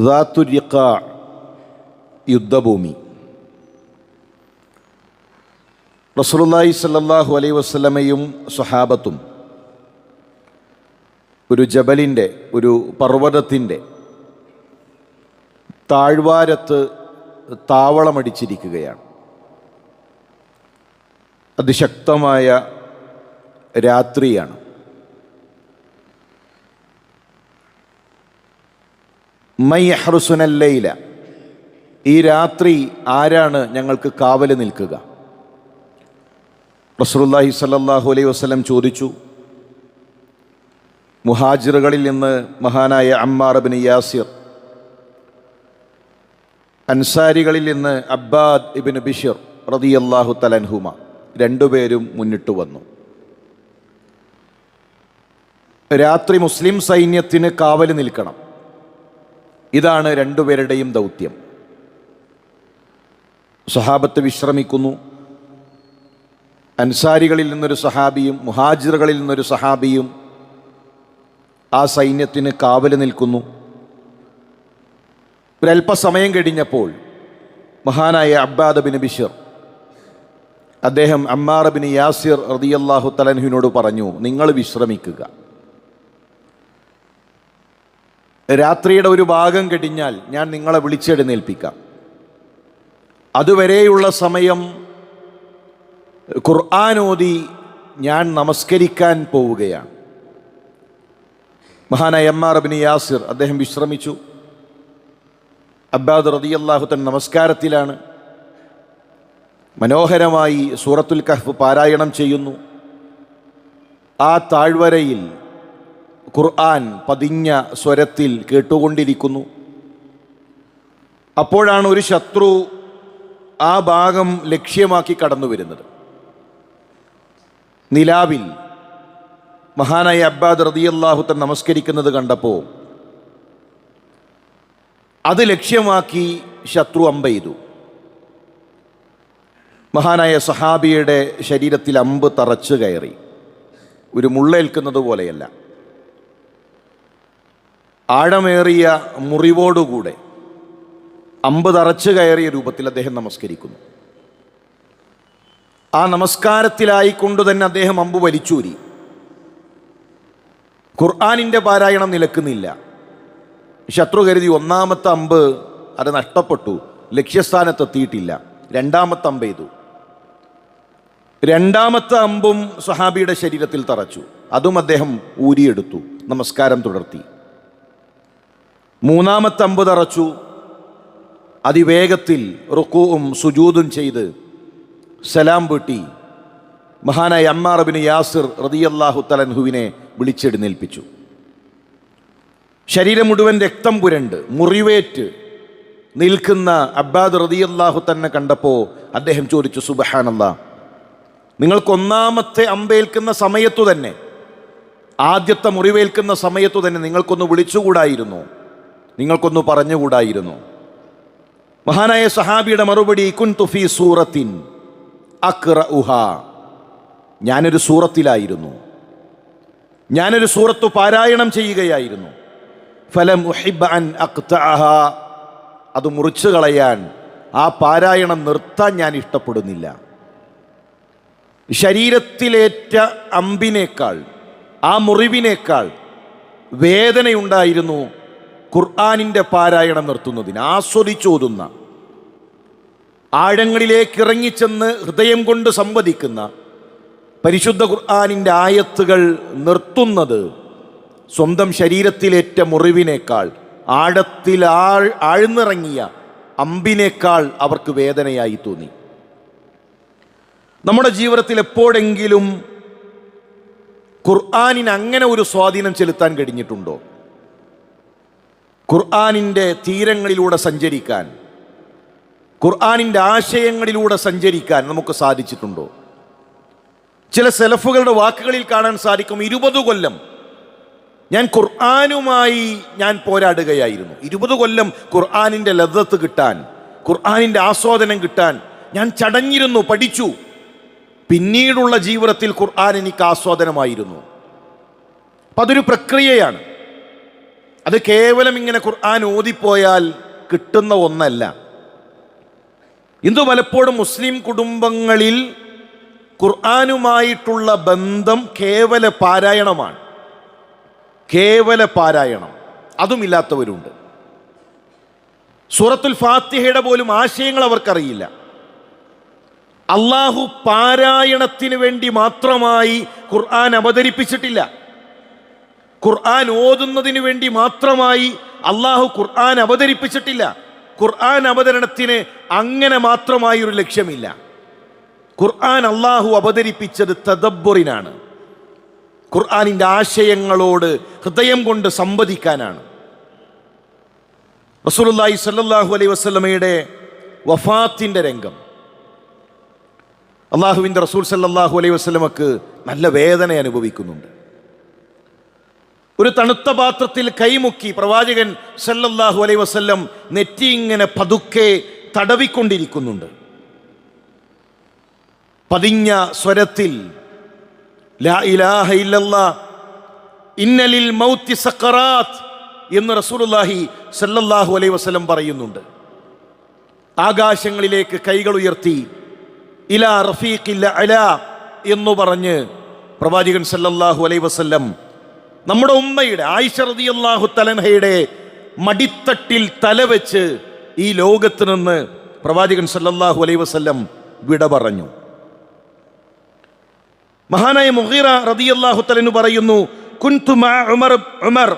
ദാത്തുർ റിഖാ യുദ്ധഭൂമി. റസൂലുള്ളാഹി സ്വല്ലല്ലാഹു അലൈഹി വസല്ലമയും സ്വഹാബത്തും ഒരു ജബലിൻ്റെ, ഒരു പർവ്വതത്തിൻ്റെ താഴ്വാരത്ത് താവളമടിച്ചിരിക്കുകയാണ്. അതിശക്തമായ രാത്രിയാണ്. മൻ യഹ്റുസുനൽ ലൈല, ഈ രാത്രി ആരാണ് ഞങ്ങൾക്ക് കാവൽ നിൽക്കുക? റസൂലുള്ളാഹി സ്വല്ലല്ലാഹു അലൈഹി വസല്ലം ചോദിച്ചു. മുഹാജിറുകളിൽ നിന്ന് മഹാനായ അമ്മാർ ഇബ്നു യാസിർ, അൻസാരികളിൽ നിന്ന് അബ്ബാദ് ഇബ്നു ബിശ്ർ റളിയല്ലാഹു തആല അൻഹുമ, രണ്ടുപേരും മുന്നിട്ട് വന്നു. രാത്രി മുസ്ലിം സൈന്യത്തിന് കാവൽ നിൽക്കണം. ഇതാണ് രണ്ടുപേരുടെയും ദൗത്യം. സ്വഹാബത്ത് വിശ്രമിക്കുന്നു. അൻസാരികളിൽ നിന്നൊരു സഹാബിയും മുഹാജിറുകളിൽ നിന്നൊരു സഹാബിയും ആ സൈന്യത്തിന് കാവൽ നിൽക്കുന്നു. ഒരല്പസമയം കഴിഞ്ഞപ്പോൾ മഹാനായ അബ്ബാദ് ബിൻ ബിശ്ർ, അദ്ദേഹം അമ്മാർ ഇബ്നു യാസിർ റളിയല്ലാഹു തആല അൻഹുവിനോട് പറഞ്ഞു, നിങ്ങൾ വിശ്രമിക്കുക. രാത്രിയുടെ ഒരു ഭാഗം കഴിഞ്ഞാൽ ഞാൻ നിങ്ങളെ വിളിച്ചെഴുന്നേൽപ്പിക്കാം. അതുവരെയുള്ള സമയം ഖുർആൻ ഓതി ഞാൻ നമസ്കരിക്കാൻ പോവുകയാണ്. മഹാനായ അമ്മാർ ഇബ്നു യാസിർ അദ്ദേഹം വിശ്രമിച്ചു. അബ്ബാദ് റളിയല്ലാഹു തആല നമസ്കാരത്തിലാണ്. മനോഹരമായി സൂറത്തുൽ കഹ്ഫ് പാരായണം ചെയ്യുന്നു. ആ താഴ്വരയിൽ ഖുർആൻ പതിഞ്ഞ സ്വരത്തിൽ കേട്ടുകൊണ്ടിരിക്കുന്നു. അപ്പോഴാണ് ഒരു ശത്രു ആ ഭാഗം ലക്ഷ്യമാക്കി കടന്നു വരുന്നത്. നിലാവിൽ മഹാനായ അബ്ബാദ് റളിയല്ലാഹു തആല നമസ്കരിക്കുന്നത് കണ്ടപ്പോൾ അത് ലക്ഷ്യമാക്കി ശത്രു അമ്പെയ്തു. മഹാനായ സഹാബിയുടെ ശരീരത്തിൽ അമ്പ് തറച്ചു കയറി. ഒരു മുള്ളേൽക്കുന്നത് പോലെയല്ല, ആഴമേറിയ മുറിവോടുകൂടെ അമ്പ് തറച്ചു കയറിയ രൂപത്തിൽ അദ്ദേഹം നമസ്കരിക്കുന്നു. ആ നമസ്കാരത്തിലായിക്കൊണ്ട് തന്നെ അദ്ദേഹം അമ്പ് വലിച്ചൂരി. ഖുർആനിൻ്റെ പാരായണം നിലക്കുന്നില്ല. ശത്രു കരുതി ഒന്നാമത്തെ അമ്പ് അത് നഷ്ടപ്പെട്ടു, ലക്ഷ്യസ്ഥാനത്തെത്തിയിട്ടില്ല. രണ്ടാമത്തെ അമ്പ് ചെയ്തു. രണ്ടാമത്തെ അമ്പും സ്വഹാബിയുടെ ശരീരത്തിൽ തറച്ചു. അതും അദ്ദേഹം ഊരിയെടുത്തു, നമസ്കാരം തുടർത്തി. മൂന്നാമത്തെ അമ്പ് തറച്ചു. അതിവേഗത്തിൽ റുക്കൂഉം സുജൂദും ചെയ്ത് സലാം വീട്ടി മഹാനായ അമ്മാർ ഇബ്നു യാസിർ റളിയല്ലാഹു തആല അൻഹുവിനെ വിളിച്ചെഴുന്നേൽപ്പിച്ചു. ശരീരം മുഴുവൻ രക്തം പുരണ്ട് മുറിവേറ്റ് നിൽക്കുന്ന അബ്ബാദ് റളിയല്ലാഹു തന്നെ കണ്ടപ്പോൾ അദ്ദേഹം ചോദിച്ചു, സുബ്ഹാനല്ലാഹ്, നിങ്ങൾക്ക് ഒന്നാമത്തെ അമ്പേൽക്കുന്ന സമയത്തു തന്നെ, ആദ്യത്തെ മുറിവേൽക്കുന്ന സമയത്തു തന്നെ നിങ്ങൾക്കൊന്ന് വിളിച്ചുകൂടായിരുന്നു? നിങ്ങൾക്കൊന്ന് പറഞ്ഞുകൂടായിരുന്നു? മഹാനായ സഹാബിയുടെ മറുപടി, കുൻതു ഫീ സൂറത്തിൻ അഖ്റഉഹാ, ഞാനൊരു സൂറത്തിലായിരുന്നു, ഞാനൊരു സൂറത്ത് പാരായണം ചെയ്യുകയായിരുന്നു. ഫലം ഉഹിബ്ബ അൻ അഖ്തഅഹാ, അത് മുറിച്ചു കളയാൻ, ആ പാരായണം നിർത്താൻ ഞാൻ ഇഷ്ടപ്പെടുന്നില്ല. ശരീരത്തിലേറ്റ അമ്പിനേക്കാൾ, ആ മുറിവിനേക്കാൾ വേദനയുണ്ടായിരുന്നു ഖുർആനിൻ്റെ പാരായണം നിർത്തുന്നതിന്. ആസ്വദിച്ചോതുന്ന, ആഴങ്ങളിലേക്ക് ഇറങ്ങിച്ചെന്ന് ഹൃദയം കൊണ്ട് സംവദിക്കുന്ന പരിശുദ്ധ ഖുർആനിൻ്റെ ആയത്തുകൾ നിർത്തുന്നത് സ്വന്തം ശരീരത്തിലേറ്റ മുറിവിനേക്കാൾ, ആഴത്തിൽ ആഴ്ന്നിറങ്ങിയ അമ്പിനേക്കാൾ അവർക്ക് വേദനയായി തോന്നി. നമ്മുടെ ജീവിതത്തിൽ എപ്പോഴെങ്കിലും ഖുർആനിന് അങ്ങനെ ഒരു സ്വാധീനം ചെലുത്താൻ കഴിഞ്ഞിട്ടുണ്ടോ? ഖുർആനിൻ്റെ തീരങ്ങളിലൂടെ സഞ്ചരിക്കാൻ, ഖുർആനിൻ്റെ ആശയങ്ങളിലൂടെ സഞ്ചരിക്കാൻ നമുക്ക് സാധിച്ചിട്ടുണ്ടോ? ചില സലഫുകളുടെ വാക്കുകളിൽ കാണാൻ സാധിക്കും, 20 കൊല്ലം ഞാൻ ഖുർആനുമായി ഞാൻ പോരാടുകയായിരുന്നു. 20 കൊല്ലം ഖുർആനിൻ്റെ ലദ്ദത്ത് കിട്ടാൻ, ഖുർആനിൻ്റെ ആസ്വാദനം കിട്ടാൻ ഞാൻ ചടഞ്ഞിരുന്നു, പഠിച്ചു. പിന്നീടുള്ള ജീവിതത്തിൽ ഖുർആൻ എനിക്ക് ആസ്വാദനമായിരുന്നു. അപ്പം അതൊരു പ്രക്രിയയാണ്. അത് കേവലം ഇങ്ങനെ ഖുർആൻ ഓതിപ്പോയാൽ കിട്ടുന്ന ഒന്നല്ല. ഇന്ന് പലപ്പോഴും മുസ്ലിം കുടുംബങ്ങളിൽ ഖുർആനുമായിട്ടുള്ള ബന്ധം കേവല പാരായണമാണ്. കേവല പാരായണം അതുമില്ലാത്തവരുണ്ട്. സൂറത്തുൽ ഫാത്തിഹയുടെ പോലും ആശയങ്ങൾ അവർക്കറിയില്ല. അള്ളാഹു പാരായണത്തിന് വേണ്ടി മാത്രമായി ഖുർആൻ അവതരിപ്പിച്ചിട്ടില്ല. ഖുർആൻ ഓതുന്നതിന് വേണ്ടി മാത്രമായി അള്ളാഹു ഖുർആൻ അവതരിപ്പിച്ചിട്ടില്ല. ഖുർആൻ അവതരണത്തിന് അങ്ങനെ മാത്രമായി ഒരു ലക്ഷ്യമില്ല. ഖുർആൻ അള്ളാഹു അവതരിപ്പിച്ചത് തദബ്ബുറിനാണ്. ഖുർആനിൻ്റെ ആശയങ്ങളോട് ഹൃദയം കൊണ്ട് സംവദിക്കാനാണ്. റസൂലുള്ളാഹി സ്വല്ലല്ലാഹു അലൈഹി വസല്ലമയുടെ വഫാത്തിൻ്റെ രംഗം, അള്ളാഹുവിൻ്റെ റസൂൽ സല്ലല്ലാഹു അലൈഹി വസല്ലമക്ക് നല്ല വേദന അനുഭവിക്കുന്നുണ്ട്. ഒരു തണുത്ത പാത്രത്തിൽ കൈമുക്കി പ്രവാചകൻ സല്ലല്ലാഹു അലൈഹി വസല്ലം നെറ്റി ഇങ്ങനെ പതുക്കെ തടവിക്കൊണ്ടിരിക്കുന്നുണ്ട്. പതിഞ്ഞ സ്വരത്തിൽ ലാ ഇലാഹ ഇല്ലല്ലാഹ് ഇന്നലിൽ മൗത്തി സഖറാത്ത് എന്ന് റസൂലുള്ളാഹി സല്ലല്ലാഹു അലൈഹി വസല്ലം പറയുന്നുണ്ട്. ആകാശങ്ങളിലേക്ക് കൈകൾ ഉയർത്തി ഇലാ റഫീഖിൽ അലാ എന്ന് പറഞ്ഞ് പ്രവാചകൻ സല്ലല്ലാഹു അലൈഹി വസല്ലം നമ്മുടെ ഉമ്മയുടെ ആയിഷ റളിയല്ലാഹു തആലയുടെ മടിത്തട്ടിൽ തലവെച്ച് ഈ ലോകത്ത് നിന്ന് പ്രവാചകൻ സല്ലല്ലാഹു അലൈഹി വസല്ലം വിട പറഞ്ഞു. മഹാനായ മുഗീറ റളിയല്ലാഹു തആല പറയുന്നു, കുൻതു മഅ ഉമർ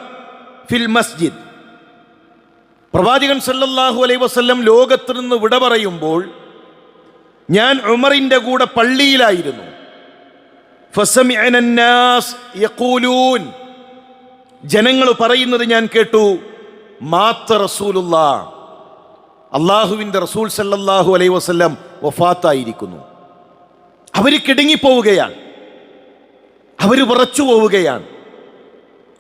ഫിൽ മസ്ജിദ്. പ്രവാചകൻ സല്ലല്ലാഹു അലൈഹി വസല്ലം ലോകത്ത് നിന്ന് വിട പറയുമ്പോൾ ഞാൻ ഉമറിൻ്റെ കൂടെ പള്ളിയിലായിരുന്നു. ഫസമിഅന അന്നാസ് യഖൂലൂൻ, ജനങ്ങൾ പറയുന്നത് ഞാൻ കേട്ടു, മാത്ത റസൂലുള്ളാഹ്, അള്ളാഹുവിൻ്റെ റസൂൽ സല്ലല്ലാഹു അലൈഹി വസല്ലം വഫാത്തായിരിക്കുന്നു. അവർ കിടുങ്ങിപ്പോവുകയാണ്, അവർ വിറച്ചു പോവുകയാണ്.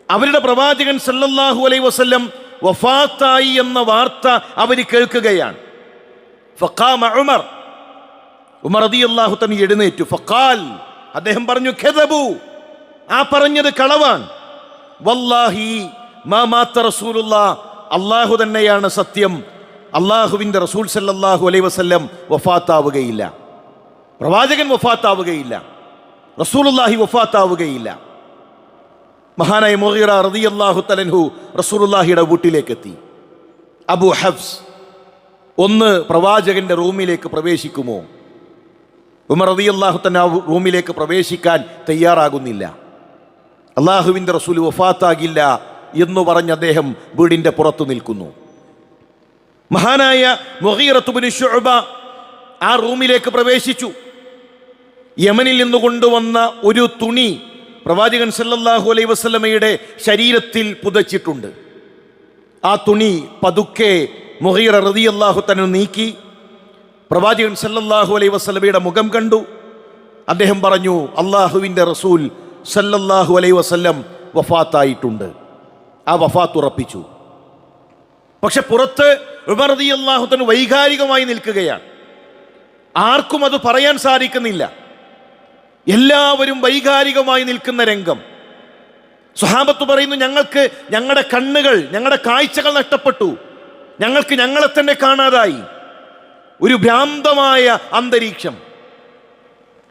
അവരുടെ പ്രവാചകൻ സല്ലല്ലാഹു അലൈഹി വസല്ലം വഫാത്തായി എന്ന വാർത്ത അവർ കേൾക്കുകയാണ്. ഫഖാമ ഉമർ, ഉമർ റളിയല്ലാഹു തആല എഴുന്നേറ്റു. ഫഖാൽ, അദ്ദേഹം പറഞ്ഞു, ഖദബു, ആ പറഞ്ഞത് കളവാണ്. വല്ലാഹി മാ മാത്ത റസൂലുള്ളാഹ്, അല്ലാഹു തന്നെയാണ് സത്യം, അല്ലാഹുവിൻ്റെ റസൂൽ സല്ലല്ലാഹു അലൈഹി വസല്ലം വഫാത്താവുകയില്ല. പ്രവാചകൻ വഫാത്താവുകയില്ല, റസൂലുള്ളാഹി വഫാത്താവുകയില്ല. മഹാനായ മുഗീറ റളിയല്ലാഹു തആല റസൂലുള്ളാഹിയുടെ വീട്ടിലേക്ക് എത്തി. അബൂ ഹഫ്സ്, ഒന്ന് പ്രവാചകന്റെ റൂമിലേക്ക് പ്രവേശിക്കുമോ? ഉമർ റളിയല്ലാഹു തആല റൂമിലേക്ക് പ്രവേശിക്കാൻ തയ്യാറാകുന്നില്ല. അള്ളാഹുവിൻ്റെ റസൂൽ വഫാത്താകില്ല എന്ന് പറഞ്ഞ് അദ്ദേഹം വീടിൻ്റെ പുറത്തു നിൽക്കുന്നു. മഹാനായ മുഗീറത്ത് ഇബ്നു ശുഅബ ആ റൂമിലേക്ക് പ്രവേശിച്ചു. യമനിൽ നിന്ന് കൊണ്ടുവന്ന ഒരു തുണി പ്രവാചകൻ സല്ലല്ലാഹു അലൈഹി വസല്ലമയുടെ ശരീരത്തിൽ പുതച്ചിട്ടുണ്ട്. ആ തുണി പതുക്കെ മുഗീറ റളിയല്ലാഹു തആല നീക്കി. പ്രവാചകൻ സല്ലല്ലാഹു അലൈഹി വസല്ലമയുടെ മുഖം കണ്ടു. അദ്ദേഹം പറഞ്ഞു, അള്ളാഹുവിൻ്റെ റസൂൽ സല്ലല്ലാഹു അലൈഹി വസല്ലം വഫാത്തായിട്ടുണ്ട്. ആ വഫാത്ത് ഉറപ്പിച്ചു. പക്ഷെ പുറത്ത് ഉമർ റളിയല്ലാഹു തആല വൈകാരികമായി നിൽക്കുകയാണ്. ആർക്കും അത് പറയാൻ സാധിക്കുന്നില്ല. എല്ലാവരും വൈകാരികമായി നിൽക്കുന്ന രംഗം. സ്വഹാബത്ത് പറയുന്നു, ഞങ്ങൾക്ക് ഞങ്ങളുടെ കണ്ണുകൾ, ഞങ്ങളുടെ കാഴ്ചകൾ നഷ്ടപ്പെട്ടു, ഞങ്ങൾക്ക് ഞങ്ങളെ തന്നെ കാണാതായി. ഒരു ഭ്രാന്തമായ അന്തരീക്ഷം.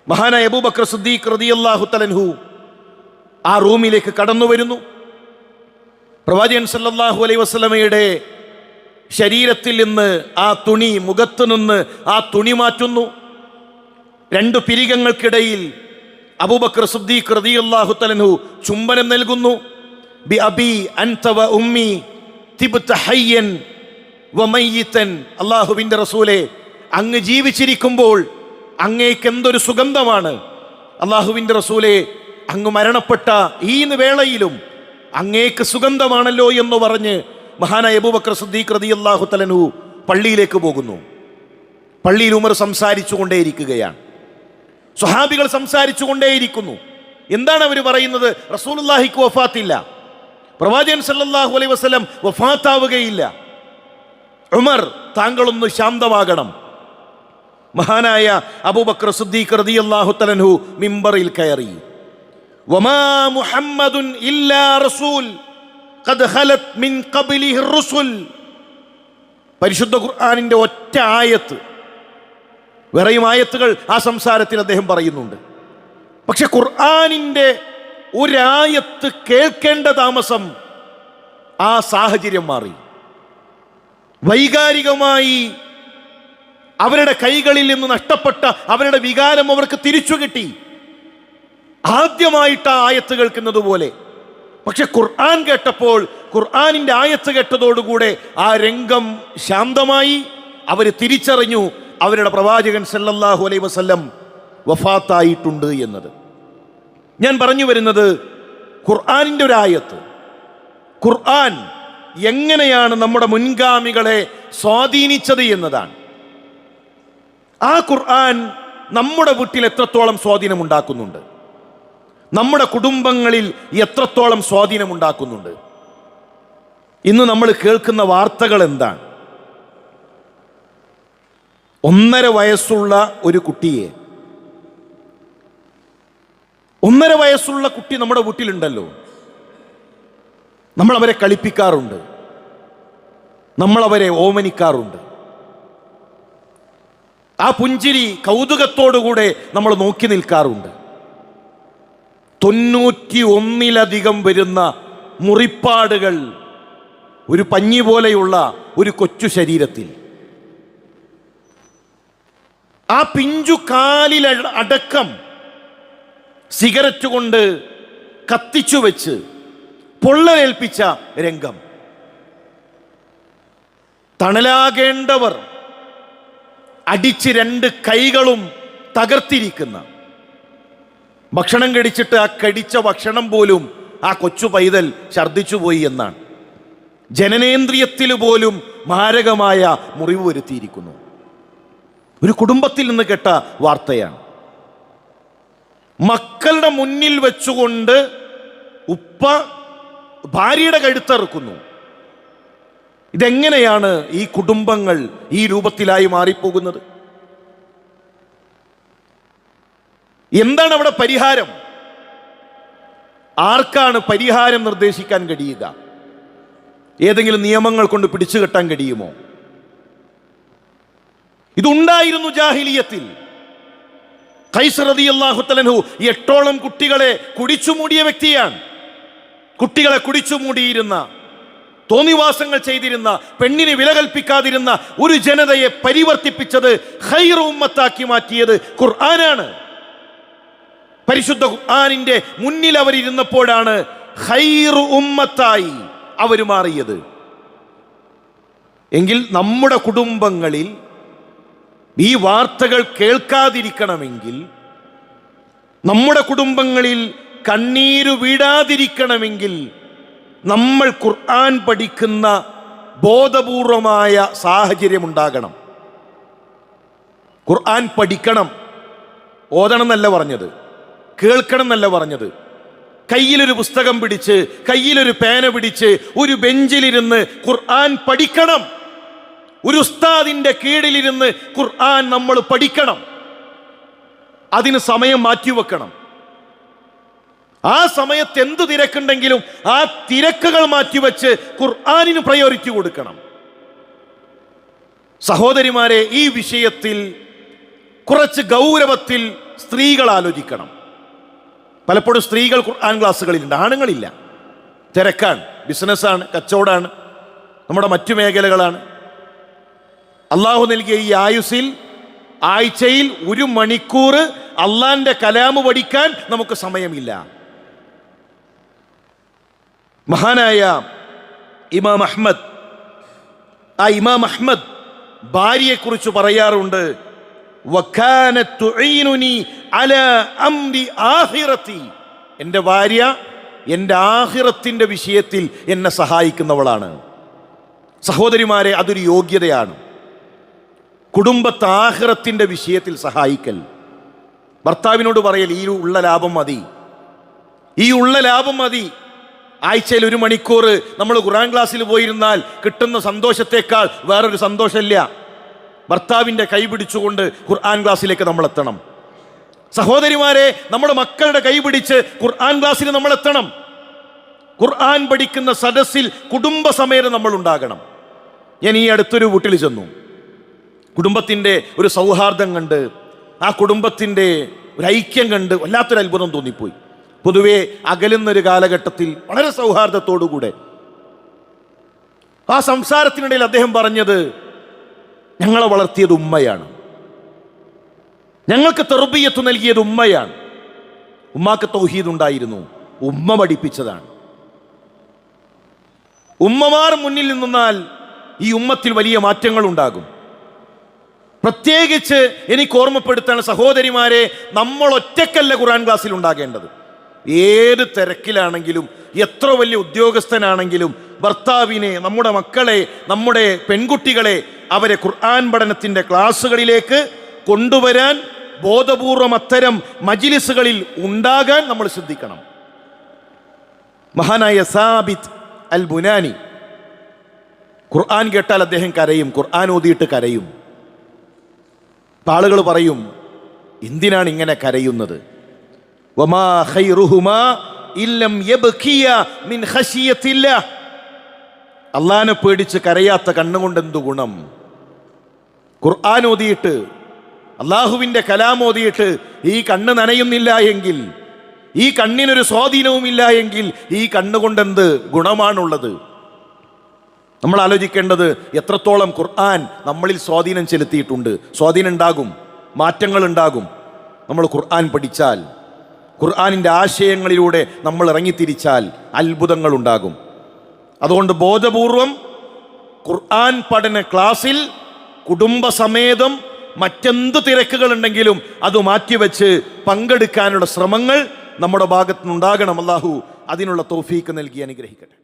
മഹാനായ അബൂബക്കർ സിദ്ദീഖ് റളിയല്ലാഹു തആല ആ റൂമിലേക്ക് കടന്നു വരുന്നു. പ്രവാചകൻ സല്ലല്ലാഹു അലൈഹി വസല്ലമയുടെ ശരീരത്തിൽ നിന്ന് ആ തുണി, മുഖത്ത് നിന്ന് ആ തുണി മാറ്റുന്നു. രണ്ടു പിരികങ്ങൾക്കിടയിൽ അബൂബക്കർ സിദ്ദീഖ് റളിയല്ലാഹു തആല ചുംബനം നൽകുന്നു. ബി അബി അൻത വ ഉമ്മി തിബ്ത ഹയ്യൻ വ മയ്യിതൻ. അല്ലാഹുവിൻ്റെ റസൂലേ, അങ്ങ് ജീവിച്ചിരിക്കുമ്പോൾ അങ്ങേക്ക് എന്തൊരു സുഗന്ധമാണ്. അല്ലാഹുവിൻ്റെ റസൂലേ, അങ്ങ് മരണപ്പെട്ട ഈ വേളയിലും അങ്ങേക്ക് സുഗന്ധമാണല്ലോ എന്ന് പറഞ്ഞ് മഹാനായ അബൂബക്കർ സിദ്ദീഖ് റളിയല്ലാഹു തആല പള്ളിയിലേക്ക് പോകുന്നു. പള്ളിയിൽ ഉമർ സംസാരിച്ചു കൊണ്ടേയിരിക്കുകയാണ്. സ്വഹാബികൾ സംസാരിച്ചു കൊണ്ടേയിരിക്കുന്നു. എന്താണ് അവർ പറയുന്നത്? റസൂലുള്ളാഹിക്ക് വഫാത്തില്ല, പ്രവാചകൻ സല്ലല്ലാഹു അലൈഹി വസല്ലം വഫാത്താവുകയില്ല. ഉമർ, താങ്കളൊന്ന് ശാന്തമാകണം. മഹാനായ അബൂബക്കർ സിദ്ദീഖ് റളിയല്ലാഹു തആല മിമ്പറിൽ കയറി. വമാ മുഹമ്മദുൻ ഇല്ലാ റസൂൽ ഖദ് ഖലത് മിൻ ഖബ്ലിഹി റുസുൽ. പരിശുദ്ധ ഖുർആനിന്റെ ഒറ്റ ആയത്ത്, വേറെയും ആയത്തുകൾ ആ സംസാരത്തിൽ അദ്ദേഹം പറയുന്നുണ്ട്. പക്ഷെ ഖുർആനിന്റെ ഒരായത്ത് കേൾക്കേണ്ട താമസം ആ സാഹചര്യം മാറി. വൈകാരികമായി അവരുടെ കൈകളിൽ നിന്ന് നഷ്ടപ്പെട്ട അവരുടെ വികാരം അവർക്ക് തിരിച്ചു കിട്ടി, ആദ്യമായിട്ട് ആ ആയത്ത് കേൾക്കുന്നത് പോലെ. പക്ഷെ ഖുർആൻ കേട്ടപ്പോൾ, ഖുർആനിന്റെ ആയത്ത് കേട്ടതോടുകൂടെ ആ രംഗം ശാന്തമായി. അവർ തിരിച്ചറിഞ്ഞു അവരുടെ പ്രവാചകൻ സല്ലല്ലാഹു അലൈഹി വസല്ലം വഫാത്തായിട്ടുണ്ട് എന്നത്. ഞാൻ പറഞ്ഞു വരുന്നത്, ഖുർആനിന്റെ ഒരു ആയത്ത്, ഖുർആൻ എങ്ങനെയാണ് നമ്മുടെ മുൻഗാമികളെ സ്വാധീനിച്ചത് എന്നതാണ്. ആ ഖുർആൻ നമ്മുടെ വീട്ടിൽ എത്രത്തോളം സ്വാധീനമുണ്ടാക്കുന്നുണ്ട്, നമ്മുടെ കുടുംബങ്ങളിൽ എത്രത്തോളം സ്വാധീനമുണ്ടാക്കുന്നുണ്ട്. ഇന്ന് നമ്മൾ കേൾക്കുന്ന വാർത്തകൾ എന്താണ്? 1.5 വയസ്സുള്ള ഒരു കുട്ടിയെ, 1.5 വയസ്സുള്ള കുട്ടി നമ്മുടെ വീട്ടിലുണ്ടല്ലോ. നമ്മൾ അവരെ കളിപ്പിക്കാറുണ്ട്, നമ്മൾ അവരെ ഓമനിക്കാറുണ്ട്. ആ പുഞ്ചിരി കൗതുകത്തോടുകൂടെ നമ്മൾ നോക്കി നിൽക്കാറുണ്ട്. 91 വരുന്ന മുറിപ്പാടുകൾ ഒരു പഞ്ഞി പോലെയുള്ള ഒരു കൊച്ചു ശരീരത്തിൽ. ആ പിഞ്ചു കാലിൽ അടക്കം സിഗരറ്റ് കൊണ്ട് കത്തിച്ചു വെച്ച് പൊള്ളലേൽപ്പിച്ച രംഗം. തണലാകേണ്ടവർ അടിച്ച് 2 കൈകളും തകർത്തിരിക്കുന്ന, ഭക്ഷണം കടിച്ചിട്ട് ആ കടിച്ച ഭക്ഷണം പോലും ആ കൊച്ചു പൈതൽ ഛർദ്ദിച്ചു പോയി എന്നാണ്. ജനനേന്ദ്രിയത്തിൽ പോലും മാരകമായ മുറിവ് വരുത്തിയിരിക്കുന്നു. ഒരു കുടുംബത്തിൽ നിന്ന് കേട്ട വാർത്തയാണ്. മക്കളുടെ മുന്നിൽ വെച്ചുകൊണ്ട് ഉപ്പ ഭാര്യയുടെ കഴുത്തറുക്കുന്നു. ഇതെങ്ങനെയാണ് ഈ കുടുംബങ്ങൾ ഈ രൂപത്തിലായി മാറിപ്പോകുന്നത്? എന്താണ് അവിടെ പരിഹാരം? ആർക്കാണ് പരിഹാരം നിർദ്ദേശിക്കാൻ കഴിയുക? ഏതെങ്കിലും നിയമങ്ങൾ കൊണ്ട് പിടിച്ചു കെട്ടാൻ കഴിയുമോ? ഇതുണ്ടായിരുന്നു ജാഹിലിയത്തിൽ. ഖൈസ് റളിയല്ലാഹു തആല അൻഹു 8ഓളം കുട്ടികളെ കുടിച്ചുമൂടിയ വ്യക്തിയാണ്. കുട്ടികളെ കുടിച്ചുമൂടിയിരുന്ന, തോന്നിവാസങ്ങൾ ചെയ്തിരുന്ന, പെണ്ണിന് വില കൽപ്പിക്കാതിരുന്ന ഒരു ജനതയെ പരിവർത്തിപ്പിച്ചത്, ഖൈറു ഉമ്മത്താക്കി മാറ്റിയത് ഖുർആനാണ്. പരിശുദ്ധ ഖുർആനിന്റെ മുന്നിൽ അവരിരുന്നപ്പോഴാണ് ഖൈറു ഉമ്മത്തായി അവർ മാറിയത്. എങ്കിൽ നമ്മുടെ കുടുംബങ്ങളിൽ ഈ വാർത്തകൾ കേൾക്കാതിരിക്കണമെങ്കിൽ, നമ്മുടെ കുടുംബങ്ങളിൽ കണ്ണീരു വീഴാതിരിക്കണമെങ്കിൽ, നമ്മൾ ഖുർആൻ പഠിക്കുന്ന ബോധപൂർവമായ സാഹചര്യം ഉണ്ടാകണം. ഖുർആൻ പഠിക്കണം, ഓതണം എന്നല്ല പറഞ്ഞത്, കേൾക്കണം എന്നല്ല പറഞ്ഞത്. കയ്യിലൊരു പുസ്തകം പിടിച്ച്, കയ്യിലൊരു പേന പിടിച്ച് ഒരു ബെഞ്ചിലിരുന്ന് ഖുർആൻ പഠിക്കണം. ഒരു ഉസ്താദിന്റെ കീഴിലിരുന്ന് ഖുർആൻ നമ്മൾ പഠിക്കണം. അതിന് സമയം മാറ്റിവെക്കണം. ആ സമയത്ത് എന്ത് തിരക്കുണ്ടെങ്കിലും ആ തിരക്കുകൾ മാറ്റിവെച്ച് ഖുർആനിന് പ്രയോറിറ്റി കൊടുക്കണം. സഹോദരിമാരെ, ഈ വിഷയത്തിൽ കുറച്ച് ഗൗരവത്തിൽ സ്ത്രീകൾ ആലോചിക്കണം. പലപ്പോഴും സ്ത്രീകൾ ഖുർആൻ ക്ലാസ്സുകളിലുണ്ട്, ആണുങ്ങളില്ല. തിരക്കാണ്, ബിസിനസ്സാണ്, കച്ചവടമാണ്, നമ്മുടെ മറ്റു മേഖലകളാണ്. അള്ളാഹു നൽകിയ ഈ ആയുസ്സിൽ ആഴ്ചയിൽ 1 മണിക്കൂർ അള്ളാന്റെ കലാമ് പഠിക്കാൻ നമുക്ക് സമയമില്ല. മഹാനായ ഇമാം അഹ്മദ്, ആ ഇമാം അഹ്മദ് ഭാര്യയെക്കുറിച്ച് പറയാറുണ്ട്, വകാനത് തുഈനുനി അലാ അംരി ആഖിറതി. എൻ്റെ ഭാര്യ എൻ്റെ ആഖിറത്തിന്റെ വിഷയത്തിൽ എന്നെ സഹായിക്കുന്നവളാണ്. സഹോദരിമാരെ, അതൊരു യോഗ്യതയാണ്. കുടുംബത്തെ ആഖിറത്തിന്റെ വിഷയത്തിൽ സഹായിക്കൽ. ഭർത്താവിനോട് പറയൽ, ഈ ഉള്ള ലാഭം മതി, ഈ ഉള്ള ലാഭം മതി. ആഴ്ചയിൽ 1 മണിക്കൂർ നമ്മൾ ഖുർആൻ ക്ലാസ്സിൽ പോയിരുന്നാൽ കിട്ടുന്ന സന്തോഷത്തേക്കാൾ വേറൊരു സന്തോഷമില്ല. ഭർത്താവിൻ്റെ കൈ പിടിച്ചുകൊണ്ട് ഖുർആൻ ക്ലാസ്സിലേക്ക് നമ്മൾ എത്തണം. സഹോദരിമാരെ, നമ്മുടെ മക്കളുടെ കൈ പിടിച്ച് ഖുർആൻ ക്ലാസ്സിൽ നമ്മൾ എത്തണം. ഖുർആൻ പഠിക്കുന്ന സദസ്സിൽ കുടുംബസമേതം നമ്മൾ ഉണ്ടാകണം. ഞാൻ ഈ അടുത്തൊരു വീട്ടിൽ ചെന്നു. കുടുംബത്തിൻ്റെ ഒരു സൗഹാർദ്ദം കണ്ട്, ആ കുടുംബത്തിൻ്റെ ഒരു ഐക്യം കണ്ട് വല്ലാത്തൊരു അത്ഭുതം തോന്നിപ്പോയി. പൊതുവെ അകലുന്നൊരു കാലഘട്ടത്തിൽ വളരെ സൗഹാർദ്ദത്തോടുകൂടെ ആ സംസാരത്തിനിടയിൽ അദ്ദേഹം പറഞ്ഞത്, ഞങ്ങളെ വളർത്തിയത് ഉമ്മയാണ്, ഞങ്ങൾക്ക് തർബിയത്ത് നൽകിയത് ഉമ്മയാണ്. ഉമ്മാക്ക് തൗഹീദ് ഉണ്ടായിരുന്നു, ഉമ്മ പഠിപ്പിച്ചതാണ്. ഉമ്മമാർ മുന്നിൽ നിന്നാൽ ഈ ഉമ്മത്തിൽ വലിയ മാറ്റങ്ങൾ ഉണ്ടാകും. പ്രത്യേകിച്ച് എനിക്ക് ഓർമ്മപ്പെടുത്താൻ സഹോദരിമാരെ, നമ്മൾ ഒറ്റക്കല്ല ഖുർആൻ ക്ലാസ്സിൽ ഉണ്ടാകേണ്ടത്. ഏത് തിരക്കിലാണെങ്കിലും, എത്ര വലിയ ഉദ്യോഗസ്ഥനാണെങ്കിലും, ഭർത്താവിനെ, നമ്മുടെ മക്കളെ, നമ്മുടെ പെൺകുട്ടികളെ അവരെ ഖുർആൻ പഠനത്തിൻ്റെ ക്ലാസ്സുകളിലേക്ക് കൊണ്ടുവരാൻ ബോധപൂർവം അത്തരം മജ്ലിസുകളിൽ ഉണ്ടാകാൻ നമ്മൾ ശ്രദ്ധിക്കണം. മഹാനായ സാബിത്ത് അൽ ബുനാനി, ഖുർആൻ കേട്ടാൽ അദ്ദേഹം കരയും, ഖുർആൻ ഓതിയിട്ട് കരയും. ആളുകൾ പറയും, എന്തിനാണ് ഇങ്ങനെ കരയുന്നത്? വമാ ഖൈറുഹുമാ ഇല്ലം യബ്കിയ മിൻ ഖശിയത്തില്ലാഹ്. അള്ളാനെ പേടിച്ച് കരയാത്ത കണ്ണുകൊണ്ട് എന്തു ഗുണം? ഖുർആൻ ഓതിയിട്ട്, അള്ളാഹുവിൻ്റെ കലാം ഓതിയിട്ട് ഈ കണ്ണ് നനയുന്നില്ല എങ്കിൽ, ഈ കണ്ണിനൊരു സ്വാധീനവുമില്ല എങ്കിൽ ഈ കണ്ണുകൊണ്ടെന്ത് ഗുണമാണുള്ളത്? നമ്മൾ ആലോചിക്കേണ്ടത് എത്രത്തോളം ഖുർആൻ നമ്മളിൽ സ്വാധീനം ചെലുത്തിയിട്ടുണ്ട്. സ്വാധീനം ഉണ്ടാകും, മാറ്റങ്ങൾ ഉണ്ടാകും. നമ്മൾ ഖുർആൻ പഠിച്ചാൽ, ഖുർആനിൻ്റെ ആശയങ്ങളിലൂടെ നമ്മൾ ഇറങ്ങിത്തിരിച്ചാൽ അത്ഭുതങ്ങൾ ഉണ്ടാകും. അതുകൊണ്ട് ബോധപൂർവം ഖുർആൻ പഠന ക്ലാസ്സിൽ കുടുംബസമേതം മറ്റെന്ത് തിരക്കുകളുണ്ടെങ്കിലും അത് മാറ്റിവെച്ച് പങ്കെടുക്കാനുള്ള ശ്രമങ്ങൾ നമ്മുടെ ഭാഗത്തുനിന്നുണ്ടാകണം. അല്ലാഹു അതിനുള്ള തൗഫീക്ക് നൽകി അനുഗ്രഹിക്കട്ടെ.